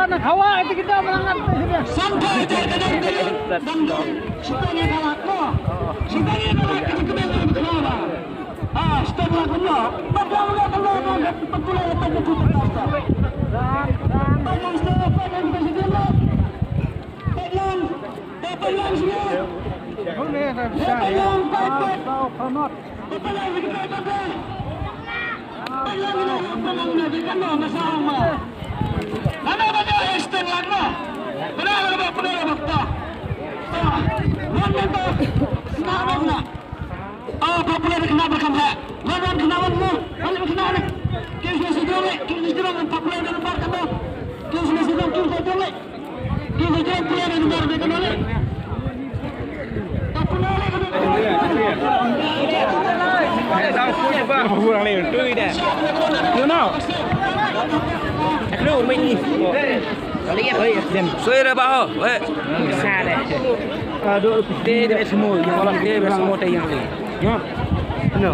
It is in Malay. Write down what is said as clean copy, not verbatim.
Nak hawa itu kita berangkat sini. Sampai jangan dan sitanya kalah ko. Sitanya kalah kita kembali ke bawah. Setelah kena, bagaimana kalau betul-betul itu betul terasa. Panjang stop, panjang kita sedih. Panjang semua. Boleh dah bisa ya. Tahu penat. Panjang kita pakai. Panjang lagi kan masalah. Mana baca Einstein lagi? Benar betul. Mana tu? Kenapa? Popular kenapa kamu? Mana kenapa mu? Mana kenapa? Kita sedang popular di luar kamu. Kita sedang popular. Kita sedang popular di luar kamu. Kurang leh, tu ide. You know. Aduh, main ni. Lihat oi, dem. Suai dah bah. Oi. Besar dah. Aduh, dia semua, yang orang dia semua tayang ni. Ya. No.